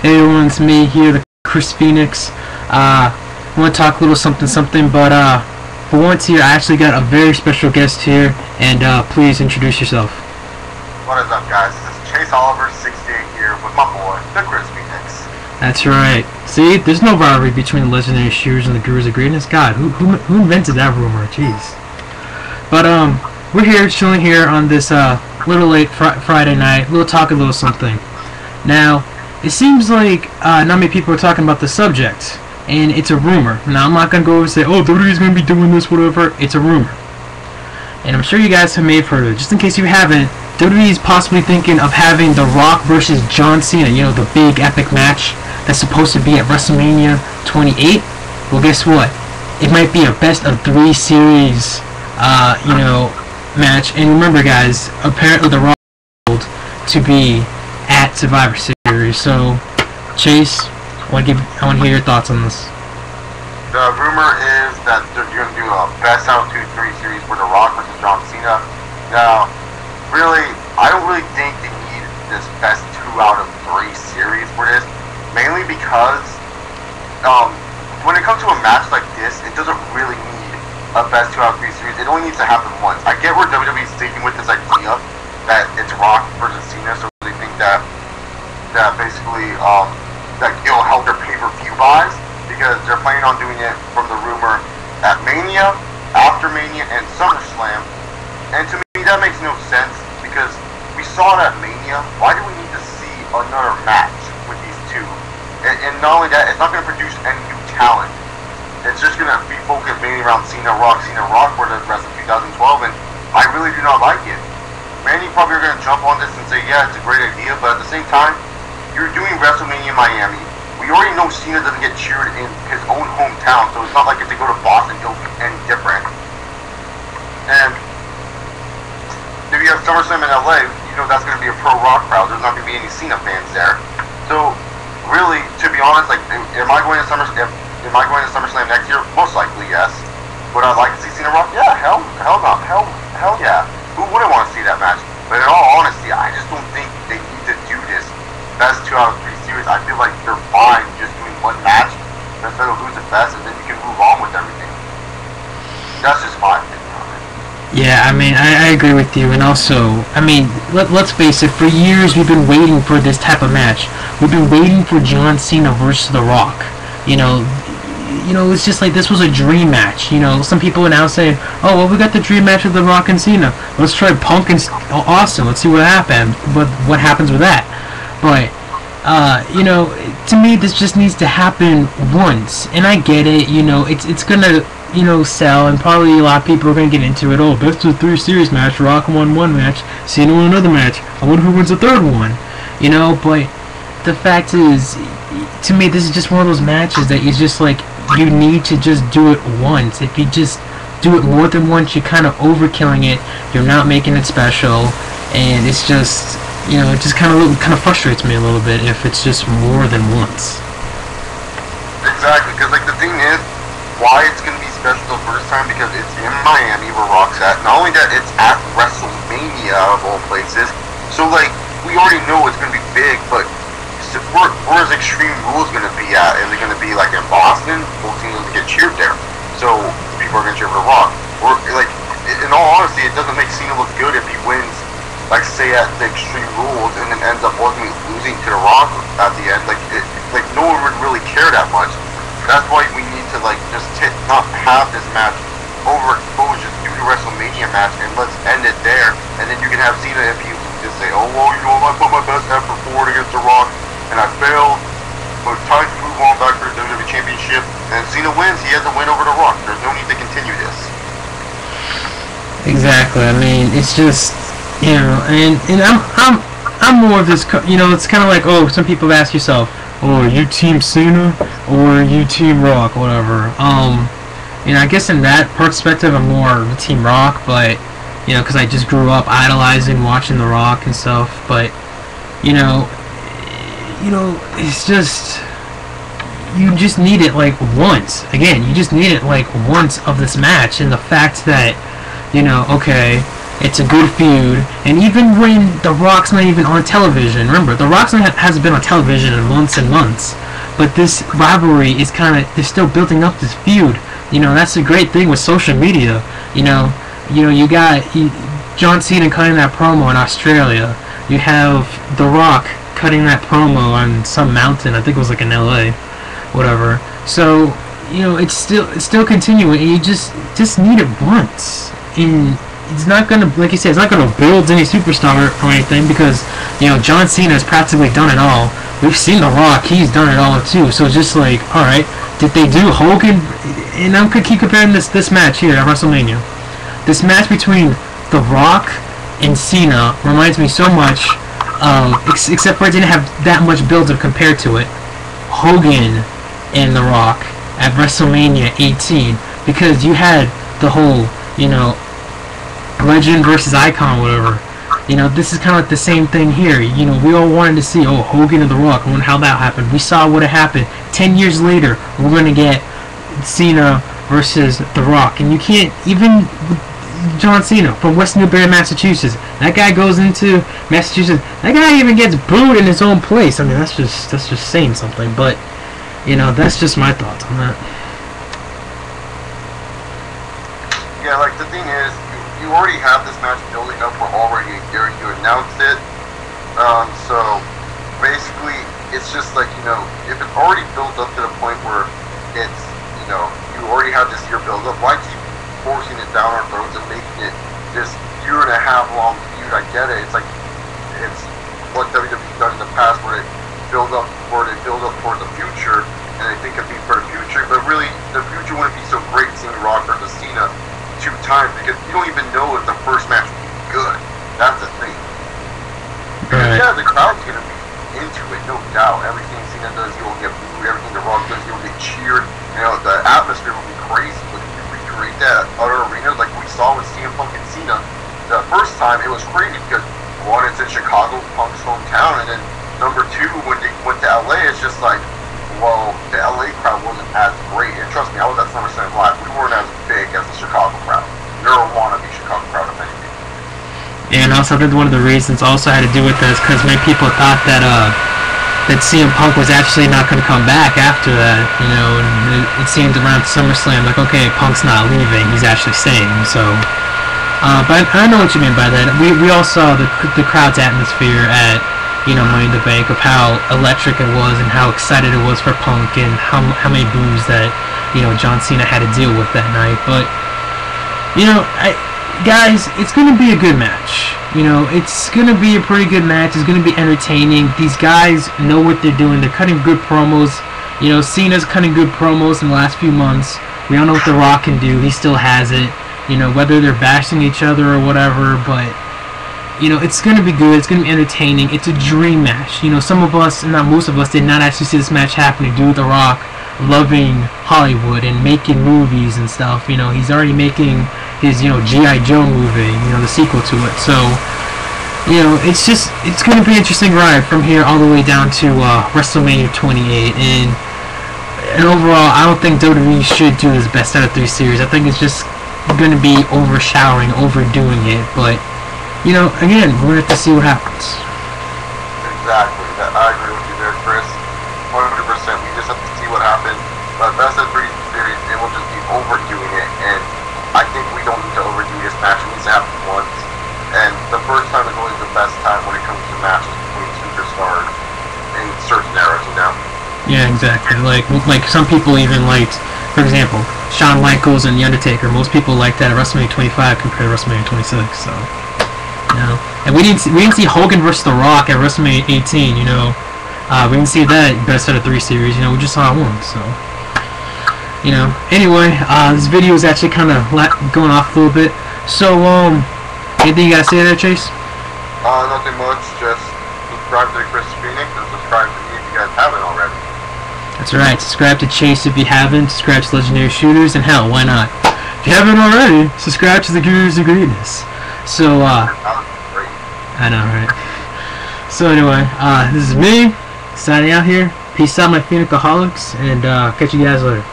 Hey everyone, it's me here, the Chris Phoenix. I want to talk a little something, but for once here, I actually got a very special guest here, and please introduce yourself. What is up, guys? This is Chase Oliver, 68 here, with my boy, the Chris Phoenix. That's right. See, there's no rivalry between the legendary shooters and the Gurus of Greatness. God, who invented that rumor? Jeez. But we're here, chilling here on this little late Friday night. We'll talk a little something. Now, it seems like not many people are talking about the subject, and it's a rumor. Now, I'm not going to go over and say, oh, WWE's going to be doing this, whatever. It's a may have heard of it. Just in case you haven't, WWE is possibly thinking of having The Rock versus John Cena, you know, the big epic match that's supposed to be at WrestleMania 28. Well, guess what? It might be a best of 3 series, match. And remember, guys, apparently The Rock is to be at Survivor Series. So, Chase, I want to hear your thoughts on this. The rumor is that they're going to do a best out of 2-3 series for The Rock versus John Cena. Now, really, I don't really think they need this best 2 out of 3 series for this, mainly because when it comes to a match like this, it doesn't really need a best 2 out of 3 series. It only needs to happen once. I get where WWE is sticking with this idea that it's Rock versus Cena, so they think that basically that it'll help their pay-per-view buys, because they're planning on doing it from the rumor at Mania, after Mania, and SummerSlam. And to me, that makes no sense, because we saw it at Mania. Why do we need to see another match with these two? And not only that, it's not going to produce any new talent. It's just going to be focused mainly around Cena Rock for the rest of 2012, and I really do not like it. Many probably are going to jump on this and say, yeah, it's a great idea, but at the same time, you're doing WrestleMania in Miami. We already know Cena doesn't get cheered in his own hometown, so it's not like if they go to Boston, it'll be any different. And if you have SummerSlam in LA, you know that's going to be a pro-Rock crowd. There's not going to be any Cena fans there. So, really, to be honest, like, am I going to SummerSlam next year? Most likely, yes. Would I like to see Cena Rock? Yeah, hell yeah. Who wouldn't want to see that match? But in all honesty, I just don't think they need to do this best 2 out of 3 series. I feel like they're fine just doing one match instead of who's the best, and then you can move on with everything. That's just my opinion on it. Yeah, I mean, I agree with you, and also, I mean, let's face it, for years we've been waiting for this type of match. We've been waiting for John Cena versus The Rock. You know, it's just like this was a dream match. You know, some people are now saying, oh, well, we got the dream match with The Rock and Cena. Let's try Punk and Austin. Let's see what happens. What happens with that? But, to me, this just needs to happen once. And I get it, it's gonna, sell, and probably a lot of people are gonna get into it. Oh, best of 3 series match, Rock won one match, Cena won another match. I wonder who wins the third one. But the fact is, to me, this is just one of those matches that is just like, you need to just do it once. If you just do it more than once, you're kind of overkilling it. You're not making it special, and it's just, it just kind of frustrates me a little bit if it's just more than once. Exactly, because like the thing is, why it's gonna be special the first time, because it's in Miami where Rock's at. Not only that, it's at WrestleMania of all places. So like, we already know it's gonna be big, but where is Extreme Rules going to be at? Is it going to be like in Boston? Both teams will get cheered there. So people are going to cheer for The Rock. Or like, in all honesty, it doesn't make Cena look good if he wins, like say at the Extreme Rules, and then ends up ultimately losing to The Rock at the end. Like no one would really care that much. That's why we need to like just not have this match overexposed, just do the WrestleMania match, and let's end it there. And then you can have Cena if he just say, oh well, I put my best effort forward against The Rock, and I failed, but time to move on back for the WWE Championship, and Cena wins, he has a win over The Rock. There's no need to continue this. Exactly, I mean, it's just, and I'm more of this, it's kind of like, oh, some people have asked yourself, oh, are you Team Cena, or are you Team Rock, whatever. I guess in that perspective, I'm more of Team Rock, but, because I just grew up idolizing, watching The Rock and stuff, but, it's just, you just need it like once. Again, you just need it like once of this match, and the fact that, okay, It's a good feud, and even when The Rock's not even on television, remember, The Rock's hasn't been on television in months and months, but this rivalry is they're still building up this feud. You know, that's the great thing with social media. You know, you got John Cena cutting that promo in Australia. You have The Rock cutting that promo on some mountain. I think it was like in LA, whatever. So, you know, it's still continuing, and you just need it once. And it's not gonna, like you said, it's not gonna build any superstar or anything, because, you know, John Cena has practically done it all. We've seen The Rock; he's done it all too. So it's just like, all right, did they do Hogan? And I'm gonna keep comparing this match here at WrestleMania. This match between The Rock and Cena reminds me so much of, except for it didn't have that much build-up compared to it, Hogan and The Rock at WrestleMania 18, because you had the whole, you know, legend versus icon, whatever. You know, this is kind of like the same thing here. You know, we all wanted to see, oh, Hogan and The Rock. I wonder how that happened. We saw what had happened. 10 years later, we're going to get Cena versus The Rock. And you can't, even John Cena from West Newbury, Massachusetts. That guy goes into Massachusetts. That guy even gets booed in his own place. I mean, that's just saying something. But, you know, that's just my thoughts on that. Yeah, like, the thing is, you already have this match building up for already a year. You announced it. So basically, it's just like, you know, if it's already built up to the point where it's, you know, you already have this year build up, why keep forcing it down our throats and making it this year and a half long feud? I get it. It's like, it's what WWE's done in the past, where they build up for the future, and they think of things for the future, but really the future wouldn't be so great seeing Rock versus Cena 2 times, because you don't even know if the first match will be good. That's the thing. Right. Yeah, the crowd's gonna be into it, no doubt. Everything Cena does, he will get booed. Everything The Rock does, he will get cheered. You know, the atmosphere will be crazy. But if you recreate that other arena, like we saw with CM Punk and Cena, the first time it was crazy because, one, it's in Chicago, Punk's hometown, and then number 2, when they went to LA, it's just like, well, the LA crowd wasn't as great. And trust me, I was at SummerSlam Live. We weren't as big as the Chicago crowd. They're a wannabe Chicago crowd, if anything. Yeah, and also I think one of the reasons also had to do with this, because many people thought that CM Punk was actually not going to come back after that, you know, and it seemed around SummerSlam like, okay, Punk's not leaving, he's actually staying. So, but I know what you mean by that. We all saw the crowd's atmosphere at, you know, Money in the Bank, of how electric it was and how excited it was for Punk, and how many boos that, you know, John Cena had to deal with that night. But, you know, guys, it's going to be a good match. You know, it's going to be a pretty good match. It's going to be entertaining. These guys know what they're doing. They're cutting good promos. You know, Cena's cutting good promos in the last few months. We all know what The Rock can do. He still has it. You know, whether they're bashing each other or whatever, but, you know, it's going to be good. It's going to be entertaining. It's a dream match. You know, some of us, not most of us, did not actually see this match happening due to The Rock loving Hollywood and making movies and stuff. You know, he's already making his, you know, G.I. Joe movie, you know, the sequel to it. So, you know, it's going to be an interesting ride from here all the way down to WrestleMania 28. And overall, I don't think WWE should do this best out of 3 series. I think it's just going to be overshadowing, overdoing it. But, you know, again, we're going to have to see what happens. Exactly. I agree with you there, Chris. 100%. We just have to see what happens. But best of 3 series, it will just be overdoing it. And I think we don't need to overdo this match. It needs to happen once. And the first time is always the best time when it comes to matches between superstars in certain eras, you know? Yeah, exactly. Like some people even liked, for example, Shawn Michaels and The Undertaker. Most people liked that at WrestleMania 25 compared to WrestleMania 26. So, you know, and we didn't see Hogan versus The Rock at WrestleMania 18. You know, we didn't see that best out of 3 series. You know, we just saw one. So, you know. Anyway, this video is actually kind of going off a little bit. So, anything you gotta say there, Chase? Nothing much. Just subscribe to Chris Phoenix and subscribe to me if you guys haven't already. That's right. Subscribe to Chase if you haven't. Subscribe to Legendary Shooters, and hell, why not? If you haven't already, subscribe to the Gurus of Greatness. So, I know, right? So anyway, this is me signing out here. Peace out, my Phoenixaholics, and catch you guys later.